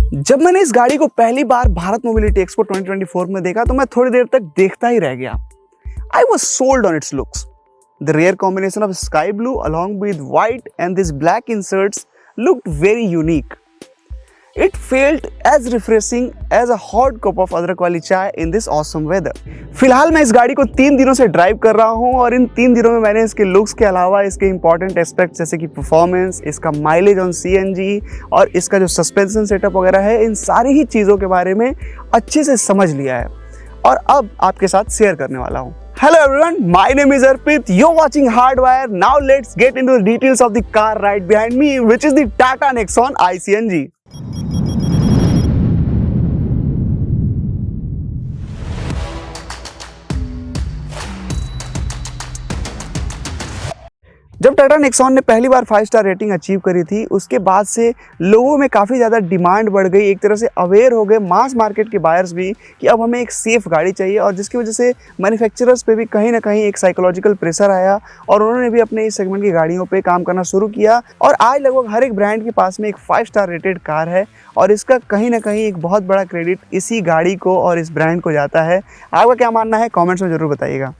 जब मैंने इस गाड़ी को पहली बार भारत मोबिलिटी एक्सपो 2024 में देखा तो मैं थोड़ी देर तक देखता ही रह गया। I was sold on its looks. The rare combination of sky blue along with white and this black inserts looked very unique. It felt as refreshing as a hot cup of अदरक वाली चाय in this awesome weather. फिलहाल मैं इस गाड़ी को 3 दिनों से ड्राइव कर रहा हूँ और इन 3 दिनों में मैंने इसके लुक्स के अलावा इसके इंपॉर्टेंट एस्पेक्ट जैसे कि परफॉर्मेंस, इसका माइलेज ऑन सीएनजी और इसका जो सस्पेंशन सेटअप वगैरह है, इन सारी ही चीज़ों के बारे में अच्छे से समझ लिया है और अब आपके साथ शेयर करने वाला हूँ। Hello everyone, my name is Arpit. You're watching Hardwire. Now let's get into the details of the car right behind me, which is the Tata Nexon iCNG. जब टाटा नेक्सॉन ने पहली बार 5 स्टार रेटिंग अचीव करी थी, उसके बाद से लोगों में काफ़ी ज़्यादा डिमांड बढ़ गई। एक तरह से अवेयर हो गए मास मार्केट के बायर्स भी कि अब हमें एक सेफ़ गाड़ी चाहिए और जिसकी वजह से मैन्युफैक्चरर्स पे भी कहीं ना कहीं एक साइकोलॉजिकल प्रेशर आया और उन्होंने भी अपने इस सेगमेंट की गाड़ियों पे काम करना शुरू किया और आज लगभग हर एक ब्रांड के पास में एक 5 स्टार रेटेड कार है और इसका कहीं ना कहीं एक बहुत बड़ा क्रेडिट इसी गाड़ी को और इस ब्रांड को जाता है। आपका क्या मानना है कमेंट्स में ज़रूर बताइएगा।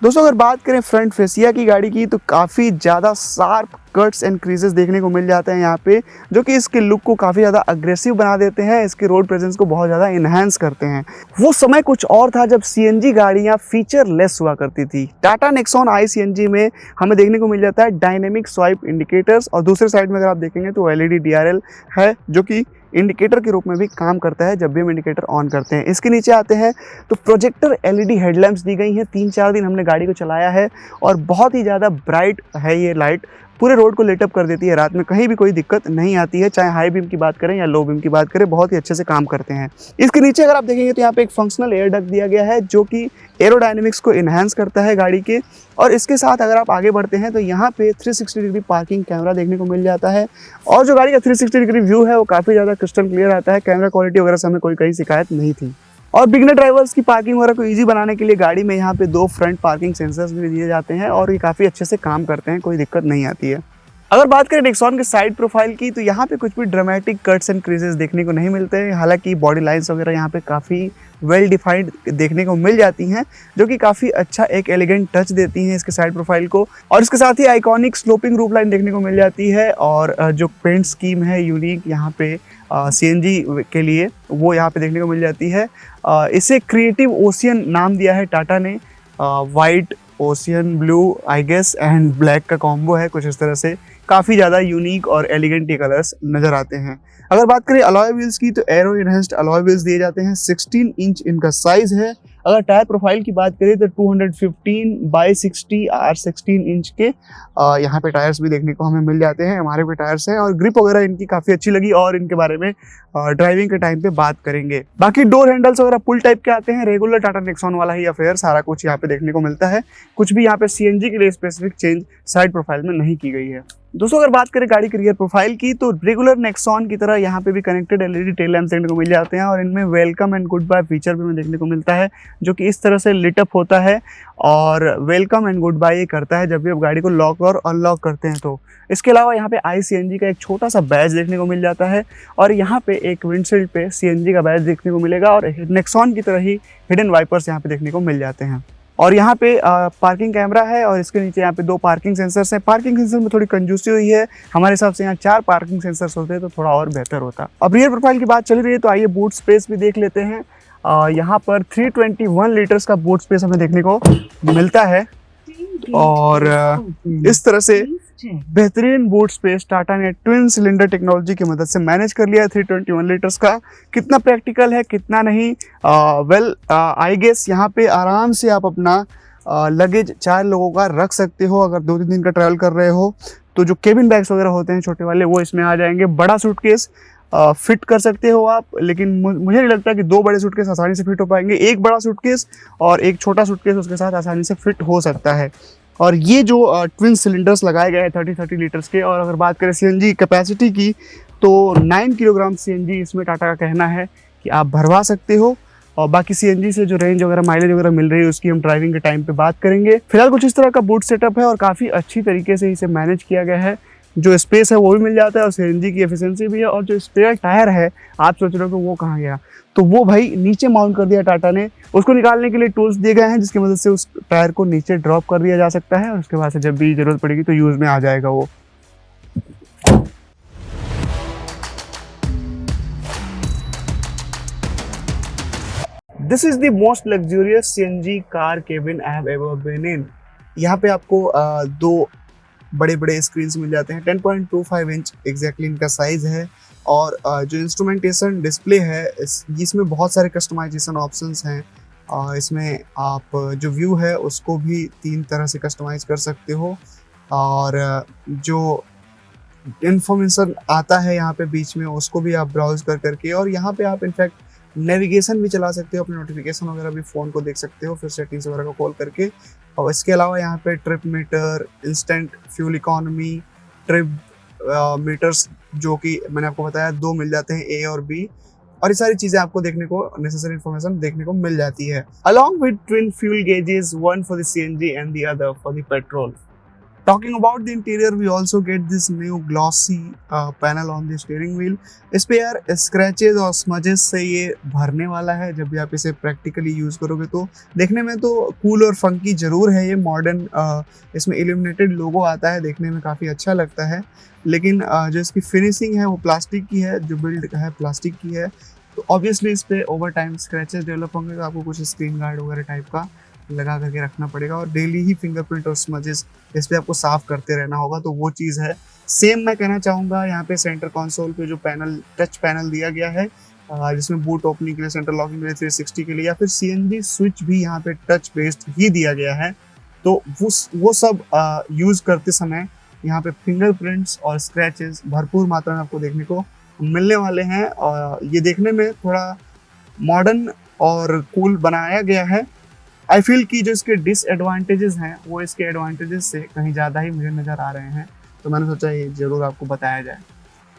दोस्तों अगर बात करें फ्रंट फेसिया की गाड़ी की तो काफ़ी ज़्यादा शार्प कट्स एंड क्रीजेस देखने को मिल जाते हैं यहाँ पे, जो कि इसके लुक को काफ़ी ज़्यादा अग्रेसिव बना देते हैं, इसके रोड प्रेजेंस को बहुत ज़्यादा इन्हांस करते हैं। वो समय कुछ और था जब सीएनजी गाड़ियाँ फीचर लेस हुआ करती थी। टाटा नेक्सॉन iCNG में हमें देखने को मिल जाता है डायनेमिक स्वाइप इंडिकेटर्स और दूसरे साइड में अगर आप देखेंगे तो LED DRL है जो कि इंडिकेटर के रूप में भी काम करता है जब भी हम इंडिकेटर ऑन करते हैं। इसके नीचे आते हैं तो प्रोजेक्टर LED हेडलैम्प्स दी गई हैं। 3-4 दिन हमने गाड़ी को चलाया है और बहुत ही ज़्यादा ब्राइट है ये लाइट, पूरे रोड को लाइट अप कर देती है। रात में कहीं भी कोई दिक्कत नहीं आती है, चाहे हाई बीम की बात करें या लो बीम की बात करें, बहुत ही अच्छे से काम करते हैं। इसके नीचे अगर आप देखेंगे तो यहाँ पे एक फंक्शनल एयर डक्ट दिया गया है जो कि एरोडायनेमिक्स को इन्हांस करता है गाड़ी के। और इसके साथ अगर आप आगे बढ़ते हैं तो यहाँ पे 360 डिग्री पार्किंग कैमरा देखने को मिल जाता है और जो गाड़ी का 360 डिग्री व्यू है वो काफ़ी ज़्यादा क्रिस्टल क्लियर आता है। कैमरा क्वालिटी वगैरह से हमें कोई कहीं शिकायत नहीं थी। और बिगनर ड्राइवर्स की पार्किंग वगैरह को इजी बनाने के लिए गाड़ी में यहाँ पे 2 फ्रंट पार्किंग सेंसर्स भी दिए जाते हैं और ये काफ़ी अच्छे से काम करते हैं, कोई दिक्कत नहीं आती है। अगर बात करें नेक्सॉन के साइड प्रोफाइल की तो यहाँ पे कुछ भी ड्रामेटिक कट्स एंड क्रीजेस देखने को नहीं मिलते हैं। हालांकि बॉडी लाइंस वगैरह यहाँ पे काफ़ी वेल डिफाइंड देखने को मिल जाती हैं जो कि काफ़ी अच्छा एक एलिगेंट टच देती हैं इसके साइड प्रोफाइल को। और इसके साथ ही आइकॉनिक स्लोपिंग रूफ लाइन देखने को मिल जाती है और जो पेंट स्कीम है यूनिक यहाँ पे सीएनजी के लिए वो यहाँ पे देखने को मिल जाती है। इसे क्रिएटिव ओशियन नाम दिया है टाटा ने। White, ocean blue I guess and black का कॉम्बो है कुछ इस तरह से। काफ़ी ज़्यादा यूनिक और एलिगेंट ये कलर्स नज़र आते हैं। अगर बात करें अलॉय व्हील्स की तो एरो इनहेंस्ड अलॉय व्हील्स दिए जाते हैं। 16 इंच इनका साइज़ है। अगर टायर प्रोफाइल की बात करें तो 215/60 R16 इंच के यहाँ पे टायर्स भी देखने को हमें मिल जाते हैं। हमारे पे टायर्स हैं और ग्रिप वगैरह इनकी काफ़ी अच्छी लगी और इनके बारे में ड्राइविंग के टाइम पे बात करेंगे। बाकी डोर हैंडल्स वगैरह पुल टाइप के आते हैं, रेगुलर टाटा नेक्सॉन वाला ही अफेयर सारा कुछ यहाँ पे देखने को मिलता है। कुछ भी यहाँ पे सीएनजी के लिए स्पेसिफिक चेंज साइड प्रोफाइल में नहीं की गई है। दोस्तों अगर बात करें गाड़ी के रियर प्रोफाइल की तो रेगुलर नेक्सॉन की तरह यहाँ पे भी कनेक्टेड LED टेल लैंप्स देखने को मिल जाते हैं और इनमें welcome and goodbye feature भी हमें देखने को मिलता है जो कि इस तरह से लिट अप होता है और वेलकम एंड गुड बाय ये करता है जब भी आप गाड़ी को लॉक और अनलॉक करते हैं तो। इसके अलावा यहाँ पे iCNG का एक छोटा सा बैज देखने को मिल जाता है और यहाँ पे एक विंडशील्ड पे CNG का बैज देखने को मिलेगा और नेक्सॉन की तरह ही हिडन वाइपर्स यहाँ पे देखने को मिल जाते हैं। और यहाँ पे पार्किंग कैमरा है और इसके नीचे यहाँ पे 2 पार्किंग सेंसर्स हैं। पार्किंग सेंसर में थोड़ी कंजूसी हुई है, हमारे हिसाब से यहाँ 4 पार्किंग सेंसर्स होते तो थोड़ा और बेहतर होता। अब रियर प्रोफाइल की बात चल रही है तो आइए बूट स्पेस भी देख लेते हैं। यहाँ पर 321 लीटर्स का बूट स्पेस हमें देखने को मिलता है और इस तरह से बेहतरीन बूट स्पेस टाटा ने ट्विन सिलेंडर टेक्नोलॉजी की मदद से मैनेज कर लिया है 321 लीटर्स का। कितना प्रैक्टिकल है कितना नहीं, वेल आई गेस यहाँ पे आराम से आप अपना लगेज 4 लोगों का रख सकते हो। अगर 2-3 दिन का ट्रैवल कर रहे हो तो जो केबिन बैग्स वगैरह होते हैं छोटे वाले वो इसमें आ जाएंगे। बड़ा सूटकेस फिट कर सकते हो आप, लेकिन मुझे नहीं लगता कि 2 बड़े सूटकेस आसानी से फिट हो पाएंगे। एक बड़ा सूटकेस और एक छोटा सूटकेस उसके साथ आसानी से फिट हो सकता है। और ये जो ट्विन सिलेंडर्स लगाए गए हैं 30 लीटर्स के। और अगर बात करें सीएनजी कैपेसिटी की तो 9 किलोग्राम सीएनजी इसमें टाटा का कहना है कि आप भरवा सकते हो और बाकी सीएनजी से जो रेंज वगैरह माइलेज वगैरह मिल रही है उसकी हम ड्राइविंग के टाइम पे बात करेंगे। फिलहाल कुछ इस तरह का बूट सेटअप है और काफ़ी अच्छी तरीके से इसे मैनेज किया गया है। जो स्पेस है वो भी मिल जाता है और सीएनजी की एफिशिएंसी भी है। और जो स्पेयर टायर है, आप सोच रहे हो कि वो कहाँ गया, तो वो भाई नीचे माउंट कर दिया टाटा ने। उसको निकालने के लिए टूल्स दिए गए हैं जिसकी मदद से उस टायर को नीचे ड्रॉप कर दिया जा सकता है और उसके बाद से जब भी जरूरत पड़ेगी तो यूज में आ जाएगा वो। This is the most luxurious CNG car cabin I have ever been in. यहाँ पे आपको दो बड़े बड़े स्क्रीन्स मिल जाते हैं, 10.25 इंच एग्जैक्टली इनका साइज है। और जो इंस्ट्रूमेंटेशन डिस्प्ले है इसमें बहुत सारे कस्टमाइजेशन ऑप्शंस हैं। इसमें आप जो व्यू है उसको भी 3 तरह से कस्टमाइज कर सकते हो। और जो इन्फॉर्मेशन आता है यहाँ पे बीच में उसको भी आप ब्राउज कर करके, और यहाँ पे आप इनफैक्ट नेविगेशन भी चला सकते हो, अपने नोटिफिकेशन वगैरह भी फ़ोन को देख सकते हो फिर सेटिंग्स वगैरह को कॉल करके। और इसके अलावा यहाँ पे trip meter, instant fuel economy, trip meters जो कि मैंने आपको बताया 2 मिल जाते हैं, ए और बी। और ये सारी चीज़ें आपको देखने को, नेसेसरी इन्फॉर्मेशन देखने को मिल जाती है। Along with twin fuel gauges, one for the CNG and the other for the petrol. Talking about the interior, we also get this new glossy panel on the steering wheel। इस पे यार scratches और smudges से ये भरने वाला है। जब भी आप इसे प्रैक्टिकली यूज़ करोगे तो देखने में तो कूल और फंकी ज़रूर है ये। मॉडर्न इसमें इल्यूमिनेटेड लोगो आता है, देखने में काफ़ी अच्छा लगता है। लेकिन जो इसकी फिनिशिंग है वो प्लास्टिक की है, जो बिल्ड है प्लास्टिक की है। तो ऑब्वियसली इस पर ओवर टाइम स्क्रैचेस डेवलप होंगे, तो आपको कुछ स्क्रीन गार्ड वगैरह टाइप का लगा करके रखना पड़ेगा। और डेली ही फिंगरप्रिंट और स्मजेस इस पे आपको साफ करते रहना होगा, तो वो चीज़ है। सेम मैं कहना चाहूँगा यहाँ पे सेंटर कंसोल पे जो पैनल, टच पैनल दिया गया है जिसमें बूट ओपनिंग के लिए, सेंटर लॉकिंग के लिए, 360 के लिए, या फिर सीएनजी स्विच भी यहाँ पे टच बेस्ड ही दिया गया है। तो वो सब यूज़ करते समय यहाँ पे फिंगरप्रिंट्स और स्क्रैचेस भरपूर मात्रा में आपको देखने को मिलने वाले हैं। और ये देखने में थोड़ा मॉडर्न और कूल बनाया गया है। आई फील कि जो इसके डिसएडवांटेजेस हैं वो इसके एडवांटेजेस से कहीं ज़्यादा ही मुझे नज़र आ रहे हैं, तो मैंने सोचा ये ज़रूर आपको बताया जाए।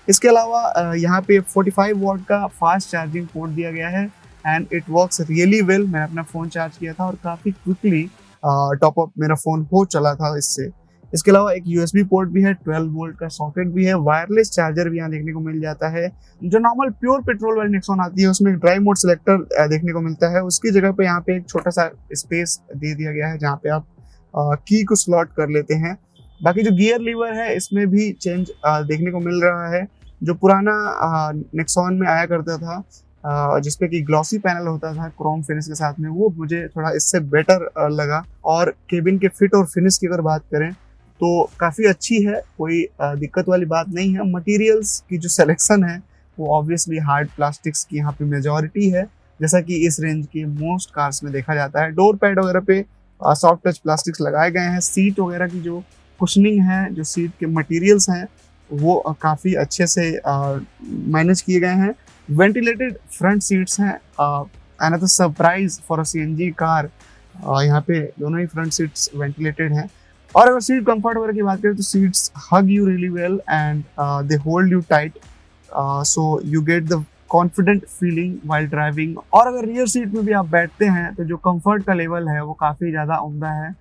इसके अलावा यहाँ पे 45 वॉट का फास्ट चार्जिंग पोर्ट दिया गया है and it works really well. मैंने अपना फ़ोन चार्ज किया था और काफ़ी क्विकली टॉप अप मेरा फ़ोन हो चला था इससे। इसके अलावा एक USB पोर्ट भी है, 12 वोल्ट का सॉकेट भी है, वायरलेस चार्जर भी यहाँ देखने को मिल जाता है। जो नॉर्मल प्योर पेट्रोल वाली नेक्सॉन आती है उसमें ड्राइव मोड सिलेक्टर देखने को मिलता है, उसकी जगह पे यहाँ पे एक छोटा सा स्पेस दे दिया गया है जहाँ पे आप की को स्लॉट कर लेते हैं। बाकी जो गियर लीवर है इसमें भी चेंज देखने को मिल रहा है। जो पुराना नेक्सॉन में आया करता था जिसपे कि ग्लॉसी पैनल होता था क्रोम फिनिश के साथ में, वो मुझे थोड़ा इससे बेटर लगा। और केबिन के फिट और फिनिश की अगर बात करें तो काफ़ी अच्छी है, कोई दिक्कत वाली बात नहीं है। मटेरियल्स की जो सिलेक्शन है वो ऑब्वियसली हार्ड प्लास्टिक्स की यहाँ पे मेजॉरिटी है, जैसा कि इस रेंज के मोस्ट कार्स में देखा जाता है। डोर पैड वगैरह पे सॉफ्ट टच प्लास्टिक्स लगाए गए हैं। सीट वगैरह की जो कुशनिंग है, जो सीट के मटेरियल्स हैं वो काफ़ी अच्छे से मैनेज किए गए हैं। वेंटिलेटेड फ्रंट सीट्स हैं, another surprise for a CNG car. यहाँ पे दोनों ही फ्रंट सीट्स वेंटिलेटेड हैं। और अगर सीट कंफर्ट वगैरह की बात करें तो seats hug you really well and they hold you tight, so you get the confident feeling while driving. और अगर रियर सीट में भी आप बैठते हैं तो जो कंफर्ट का लेवल है वो काफ़ी ज़्यादा उम्दा है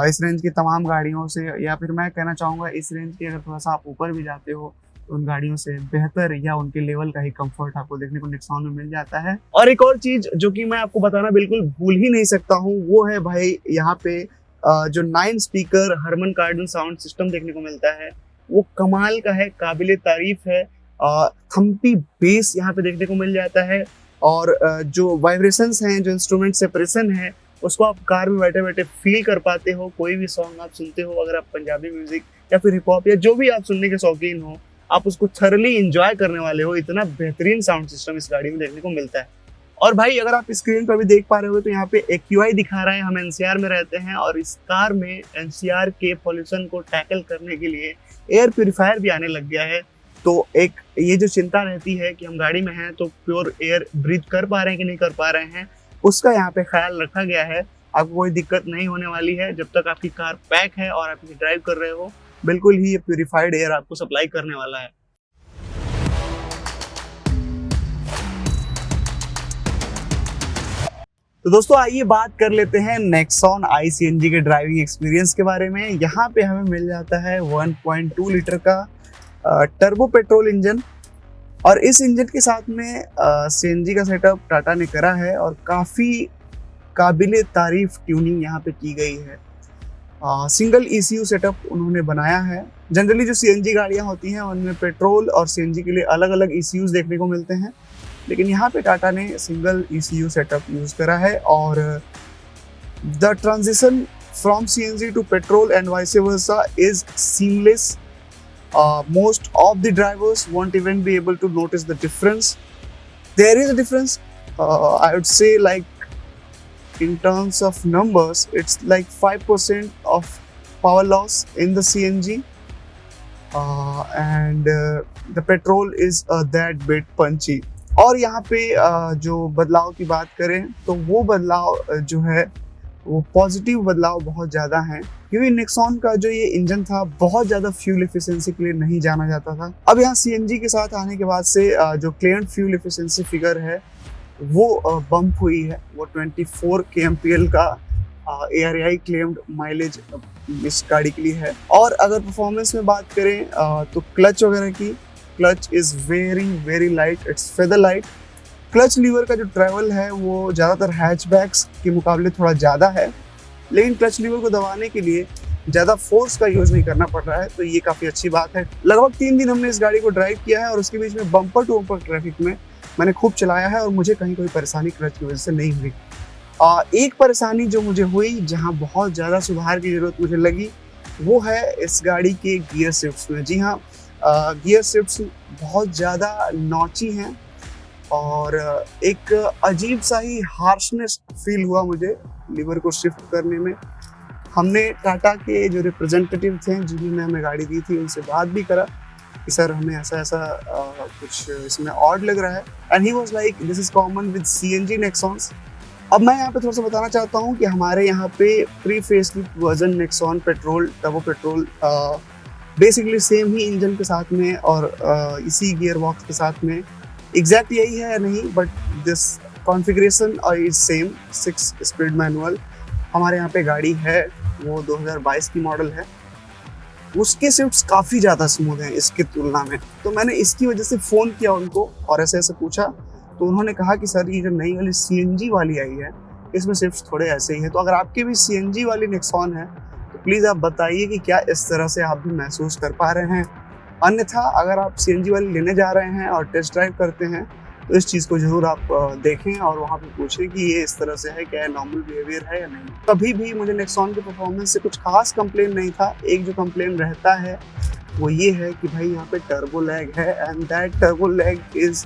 इस रेंज की तमाम गाड़ियों से। या फिर मैं कहना चाहूँगा इस रेंज के अगर थोड़ा सा आप ऊपर भी जाते हो तो उन गाड़ियों से बेहतर या उनके लेवल का ही कंफर्ट आपको देखने को नेक्सॉन में मिल जाता है। और एक और चीज़ जो कि मैं आपको बताना बिल्कुल भूल ही नहीं सकता हूँ वो है भाई यहाँ पे जो 9 स्पीकर हरमन कार्डन साउंड सिस्टम देखने को मिलता है वो कमाल का है, काबिले तारीफ है। थम्पी बेस यहाँ पे देखने को मिल जाता है और जो वाइब्रेशंस हैं, जो इंस्ट्रूमेंट सेपरेशन है उसको आप कार में बैठे बैठे फील कर पाते हो। कोई भी सॉन्ग आप सुनते हो, अगर आप पंजाबी म्यूजिक या फिर हिप हॉप या जो भी आप सुनने के शौकीन हो, आप उसको थरली इंजॉय करने वाले हो। इतना बेहतरीन साउंड सिस्टम इस गाड़ी में देखने को मिलता है। और भाई अगर आप स्क्रीन पर भी देख पा रहे हो तो यहाँ पे AQI दिखा रहा है। हम NCR में रहते हैं और इस कार में NCR के पॉल्यूशन को टैकल करने के लिए एयर प्यूरिफायर भी आने लग गया है। तो एक ये जो चिंता रहती है कि हम गाड़ी में हैं तो प्योर एयर ब्रीथ कर पा रहे हैं कि नहीं कर पा रहे हैं, उसका यहाँ पे ख्याल रखा गया है। आपको कोई दिक्कत नहीं होने वाली है जब तक आपकी कार पैक है और आप इसे ड्राइव कर रहे हो। बिल्कुल ही ये प्यूरिफाइड एयर आपको सप्लाई करने वाला है। तो दोस्तों आइए बात कर लेते हैं नेक्सॉन iCNG के ड्राइविंग एक्सपीरियंस के बारे में। यहाँ पे हमें मिल जाता है 1.2 लीटर का टर्बो पेट्रोल इंजन, और इस इंजन के साथ में सीएनजी का सेटअप टाटा ने करा है और काफ़ी काबिले तारीफ ट्यूनिंग यहाँ पे की गई है। सिंगल ECU सेटअप उन्होंने बनाया है। जनरली जो सीएनजी गाड़ियाँ होती हैं उनमें पेट्रोल और सीएनजी के लिए अलग अलग ECUs देखने को मिलते हैं, लेकिन यहाँ पे टाटा ने सिंगल ECU सेटअप यूज़ करा है और the transition from CNG to petrol and vice versa is seamless. Most of the drivers won't even be able to notice the difference. There is a difference. I would say, like, in terms of numbers, it's like 5% of power loss in the CNG, and the petrol is that bit punchy. और यहाँ पे जो बदलाव की बात करें तो वो बदलाव जो है वो पॉजिटिव बदलाव बहुत ज़्यादा हैं, क्योंकि नेक्सॉन का जो ये इंजन था बहुत ज़्यादा फ्यूल एफिशिएंसी के लिए नहीं जाना जाता था। अब यहाँ सीएनजी के साथ आने के बाद से जो क्लेम्ड फ्यूल एफिशिएंसी फिगर है वो बम्प हुई है। वो 24 kmpl का ARAI क्लेम्ड माइलेज इस गाड़ी के लिए है। और अगर परफॉर्मेंस में बात करें तो क्लच वगैरह की, clutch is very light, it's feather light. Clutch lever का जो ट्रैवल है वो ज़्यादातर हैचबैक्स के मुकाबले थोड़ा ज़्यादा है, लेकिन क्लच लीवर को दबाने के लिए ज़्यादा फोर्स का यूज़ नहीं करना पड़ रहा है, तो ये काफ़ी अच्छी बात है। लगभग 3 दिन हमने इस गाड़ी को ड्राइव किया है और उसके बीच में बम्पर टू बम्पर ट्रैफिक में मैंने खूब चलाया है और मुझे कहीं कोई परेशानी क्लच की वजह से नहीं हुई। एक परेशानी जो मुझे हुई, जहाँ बहुत ज़्यादा सुधार की ज़रूरत मुझे लगी, वो है इस गाड़ी के गियर शिफ्ट्स में। जी हाँ, गियर शिफ्ट्स बहुत ज़्यादा नॉची हैं और एक अजीब सा ही हार्शनेस फील हुआ मुझे लीवर को शिफ्ट करने में। हमने टाटा के जो रिप्रेजेंटेटिव थे जिन्होंने हमें गाड़ी दी थी उनसे बात भी करा कि सर हमें ऐसा कुछ इसमें ऑड लग रहा है, and he was like this is common with CNG Nexons. अब मैं यहाँ पे थोड़ा सा बताना चाहता हूँ कि हमारे यहाँ पे pre facelift version Nexon petrol, turbo petrol, basically same ही इंजन के साथ में और इसी गियर बॉक्स के साथ में एग्जैक्ट यही है या नहीं, but this configuration is same. 6 speed manual हमारे यहाँ पे गाड़ी है, वो 2022 की मॉडल है। उसके शिफ्ट्स काफ़ी ज़्यादा स्मूथ हैं इसकी तुलना में, तो मैंने इसकी वजह से फ़ोन किया उनको और ऐसे पूछा, तो उन्होंने कहा कि सर ये जो नई वाली CNG वाली आई है इसमें शिफ्ट्स थोड़े ऐसे ही हैं। तो अगर आपके भी CNG वाली नेक्सॉन है तो प्लीज़ आप बताइए कि क्या इस तरह से आप भी महसूस कर पा रहे हैं। अन्यथा अगर आप CNG वाली लेने जा रहे हैं और टेस्ट ड्राइव करते हैं तो इस चीज़ को ज़रूर आप देखें और वहाँ पे पूछें कि ये इस तरह से है, क्या नॉर्मल बिहेवियर है या नहीं। कभी भी मुझे नेक्सॉन के परफॉर्मेंस से कुछ खास कंप्लेन नहीं था। एक जो कंप्लेन रहता है वो ये है कि भाई यहाँ पे टर्बो लैग है, and that turbo lag is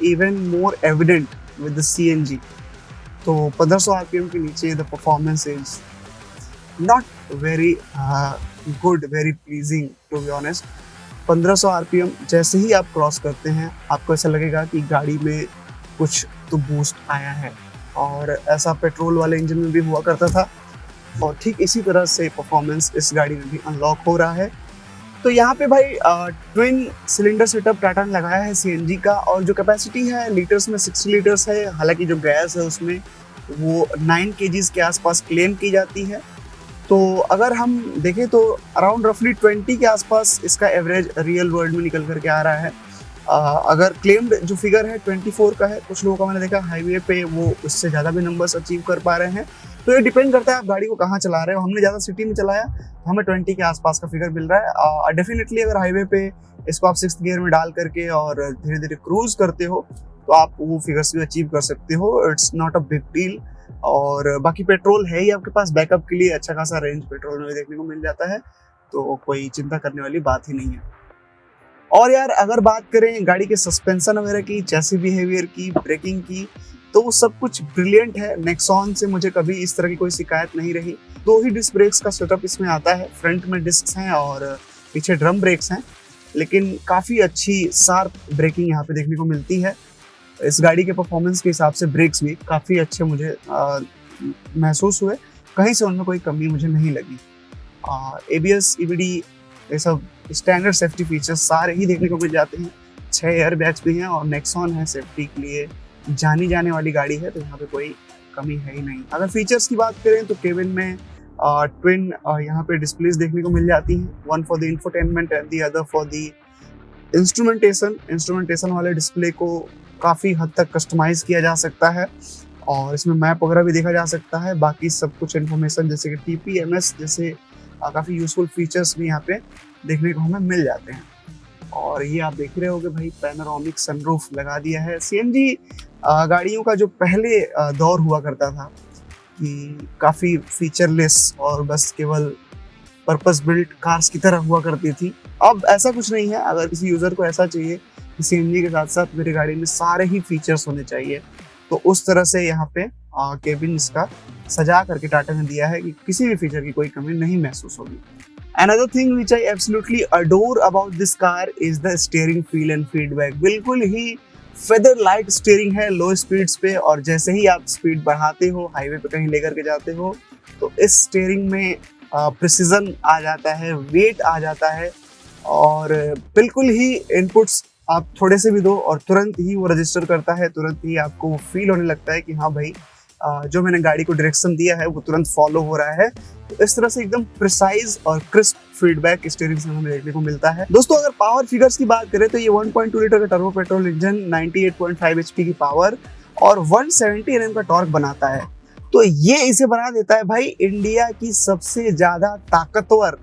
even more evident with the CNG। तो 1500 RPM के नीचे the performance is not very good, very pleasing to be honest. 1500 RPM जैसे ही आप क्रॉस करते हैं आपको ऐसा लगेगा कि गाड़ी में कुछ तो बूस्ट आया है, और ऐसा पेट्रोल वाले इंजन में भी हुआ करता था और ठीक इसी तरह से परफॉर्मेंस इस गाड़ी में भी अनलॉक हो रहा है। तो यहाँ पे भाई ट्विन सिलेंडर सेटअप टाटा ने लगाया है CNG का, और जो कैपेसिटी है लीटर्स में 60 लीटर्स है। हालांकि जो गैस है उसमें वो 9 kgs के आसपास क्लेम की जाती है। तो अगर हम देखें तो अराउंड रफली 20 के आसपास इसका एवरेज रियल वर्ल्ड में निकल करके आ रहा है। अगर क्लेम्ड जो फिगर है 24 का है, कुछ लोगों का मैंने देखा हाईवे पे वो उससे ज़्यादा भी नंबर्स अचीव कर पा रहे हैं। तो ये डिपेंड करता है आप गाड़ी को कहाँ चला रहे हो। हमने ज़्यादा सिटी में चलाया तो हमें 20 के आसपास का फिगर मिल रहा है। डेफिनेटली अगर हाईवे पे इसको आप 6th गियर में डाल करके और धीरे धीरे क्रूज करते हो तो आप वो फिगर्स भी अचीव कर सकते हो। It's not a big deal. और बाकी पेट्रोल है ही आपके पास बैकअप के लिए, अच्छा खासा रेंज पेट्रोल में देखने को मिल जाता है, तो कोई चिंता करने वाली बात ही नहीं है। और यार अगर बात करें गाड़ी के सस्पेंशन वगैरह की, चैसी बिहेवियर की, ब्रेकिंग की, तो वो सब कुछ ब्रिलियंट है। नेक्सॉन से मुझे कभी इस तरह की कोई शिकायत नहीं रही। 2 ही डिस्क ब्रेक्स का सेटअप इसमें आता है, फ्रंट में डिस्क हैं और पीछे ड्रम ब्रेक्स हैं, लेकिन काफ़ी अच्छी शार्प ब्रेकिंग यहाँ पे देखने को मिलती है। इस गाड़ी के परफॉर्मेंस के हिसाब से ब्रेक्स भी काफ़ी अच्छे मुझे महसूस हुए, कहीं से उनमें कोई कमी मुझे नहीं लगी। ABS, EBD ये सब स्टैंडर्ड सेफ्टी फीचर्स सारे ही देखने को मिल जाते हैं। 6 एयर बैग्स भी हैं और नेक्सॉन है सेफ्टी के लिए जानी जाने वाली गाड़ी है, तो यहाँ पे कोई कमी है ही नहीं। अगर फीचर्स की बात करें तो केबिन में ट्विन यहाँ पे डिस्प्लेस देखने को मिल जाती हैं, one for the infotainment and the other for the instrumentation वाले डिस्प्ले को काफ़ी हद तक कस्टमाइज किया जा सकता है और इसमें मैप वगैरह भी देखा जा सकता है। बाकी सब कुछ इन्फॉर्मेशन जैसे कि TPMS जैसे काफ़ी यूजफुल फीचर्स भी यहाँ पे देखने को हमें मिल जाते हैं। और ये आप देख रहे होगे भाई, पैनोरामिक सनरूफ लगा दिया है। CNG गाड़ियों का जो पहले दौर हुआ करता था कि काफ़ी फीचरलेस और बस केवल पर्पस बिल्ट कार्स की तरह हुआ करती थी, अब ऐसा कुछ नहीं है। अगर किसी यूज़र को ऐसा चाहिए कि CNG के साथ साथ मेरी गाड़ी में सारे ही फीचर्स होने चाहिए, तो उस तरह से यहाँ पे केबिन इसका सजा करके टाटा ने दिया है कि किसी भी फीचर की कोई कमी नहीं महसूस होगी। Another thing which I absolutely adore about this car is the steering feel and feedback। बिल्कुल ही फेदर लाइट स्टीयरिंग है लो स्पीड्स पे, और जैसे ही आप स्पीड बढ़ाते हो, हाईवे पे कहीं लेकर के जाते हो, तो इस स्टीयरिंग में प्रिसीजन आ जाता है, वेट आ जाता है, और बिल्कुल ही इनपुट्स आप थोड़े से भी दो और तुरंत ही वो रजिस्टर करता है, तुरंत ही आपको वो फील होने लगता है कि हाँ भाई जो मैंने गाड़ी को डायरेक्शन दिया है वो तुरंत फॉलो हो रहा है। तो इस तरह से एकदम प्रिसाइज और क्रिस्प फीडबैक स्टीयरिंग से हमें देखने को मिलता है। दोस्तों अगर पावर फिगर्स की बात करें तो ये 1.2 लीटर का टर्बो पेट्रोल इंजन 98.5 HP की पावर और 170 Nm का टॉर्क बनाता है। तो ये इसे बना देता है भाई इंडिया की सबसे ज्यादा ताकतवर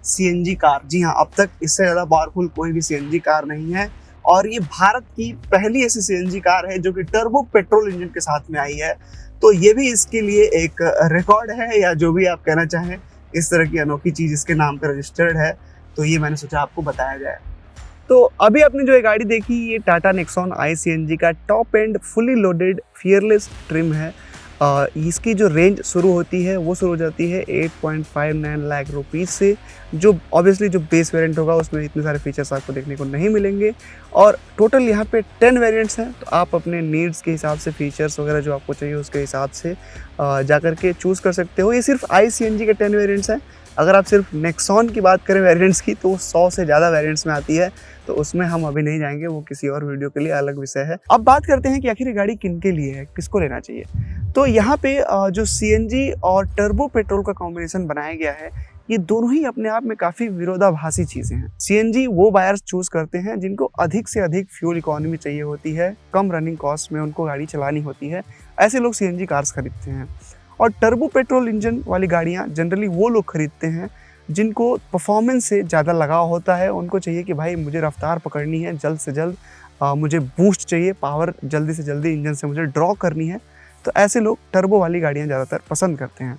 CNG कार। जी हाँ, अब तक इससे ज्यादा पावरफुल कोई भी CNG कार नहीं है, और ये भारत की पहली ऐसी CNG कार है जो कि टर्बो पेट्रोल इंजन के साथ में आई है। तो ये भी इसके लिए एक रिकॉर्ड है, या जो भी आप कहना चाहें, इस तरह की अनोखी चीज़ इसके नाम पर रजिस्टर्ड है। तो ये मैंने सोचा आपको बताया जाए। तो अभी आपने जो ये गाड़ी देखी, ये टाटा नेक्सॉन iCNG का top and fully loaded fearless trim है। इसकी जो रेंज शुरू होती है वो शुरू हो जाती है 8.59 लाख रुपीज़ से, जो ऑब्वियसली जो बेस वेरिएंट होगा उसमें इतने सारे फीचर्स आपको देखने को नहीं मिलेंगे। और टोटल यहाँ पे 10 वेरिएंट्स हैं, तो आप अपने नीड्स के हिसाब से फीचर्स वगैरह जो आपको चाहिए उसके हिसाब से जा कर के चूज़ कर सकते हो। ये सिर्फ iCNG के 10 वेरिएंट्स हैं। अगर आप सिर्फ नेक्सॉन की बात करें वेरिएंट्स की, तो 100 से ज़्यादा वेरिएंट्स में आती है, तो उसमें हम अभी नहीं जाएंगे, वो किसी और वीडियो के लिए अलग विषय है। अब बात करते हैं कि आखिर ये गाड़ी किन के लिए है, किसको लेना चाहिए। तो यहाँ पे जो CNG और टर्बो पेट्रोल का कॉम्बिनेशन बनाया गया है, ये दोनों ही अपने आप में काफ़ी विरोधाभासी चीज़ें हैं। CNG वो बायर्स चूज़ करते हैं जिनको अधिक से अधिक फ्यूल इकोनॉमी चाहिए होती है, कम रनिंग कॉस्ट में उनको गाड़ी चलानी होती है, ऐसे लोग CNG कार्स खरीदते हैं। और टर्बो पेट्रोल इंजन वाली गाड़ियाँ जनरली वो लोग खरीदते हैं जिनको परफॉर्मेंस से ज़्यादा लगाव होता है। उनको चाहिए कि भाई मुझे रफ्तार पकड़नी है जल्द से जल्द, मुझे बूस्ट चाहिए, पावर जल्दी से जल्दी इंजन से मुझे ड्रॉ करनी है। तो ऐसे लोग टर्बो वाली गाड़ियाँ ज़्यादातर पसंद करते हैं।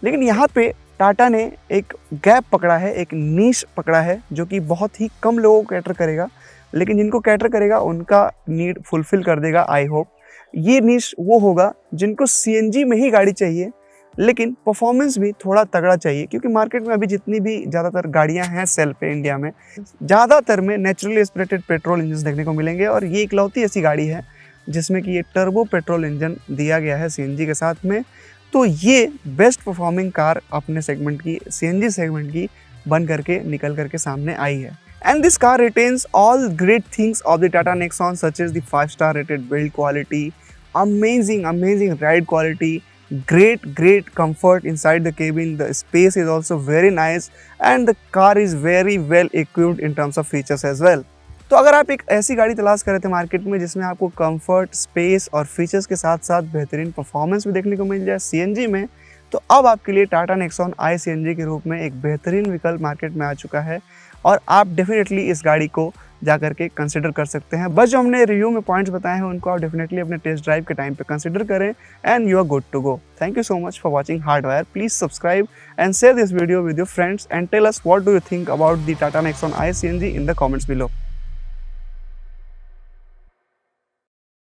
लेकिन यहाँ पे टाटा ने एक गैप पकड़ा है, एक नीश पकड़ा है, जो कि बहुत ही कम लोगों को कैटर करेगा, लेकिन जिनको कैटर करेगा उनका नीड फुलफिल कर देगा आई होप। ये नीश वो होगा जिनको CNG में ही गाड़ी चाहिए, लेकिन परफॉर्मेंस भी थोड़ा तगड़ा चाहिए, क्योंकि मार्केट में अभी जितनी भी ज़्यादातर गाड़ियां हैं सेल पे इंडिया में, ज़्यादातर में नेचुरली एस्पिरेटेड पेट्रोल इंजन देखने को मिलेंगे, और ये इकलौती ऐसी गाड़ी है जिसमें कि ये टर्बो पेट्रोल इंजन दिया गया है CNG के साथ में। तो ये बेस्ट परफॉर्मिंग कार अपने सेगमेंट की, CNG सेगमेंट की, बन करके निकल करके सामने आई है। And this car retains all great things of the Tata Nexon, such as the 5-star rated build quality, amazing ride quality, great comfort inside the cabin. The space is also very nice, and the car is very well equipped in terms of features as well. तो अगर आप एक ऐसी गाड़ी तलाश कर रहे थे मार्केट में जिसमें आपको कंफर्ट, स्पेस और फीचर्स के साथ साथ बेहतरीन परफॉर्मेंस भी देखने को मिल जाए CNG में, तो अब आपके लिए टाटा नेक्सॉन iCNG के रूप में एक बेहतरीन विकल्प मार्केट में आ चुका है, और आप डेफिनेटली इस गाड़ी को जा करके कंसिडर कर सकते हैं। बस जो हमने रिव्यू में पॉइंट्स बताए हैं उनको आप डेफिनेटली अपने टेस्ट ड्राइव के टाइम पे कंसिडर करें, and you are good to go. Thank you so much for watching Hardwire. Please subscribe and share this video with your friends, and tell us what do you think about the Tata Nexon iCNG in the comments below.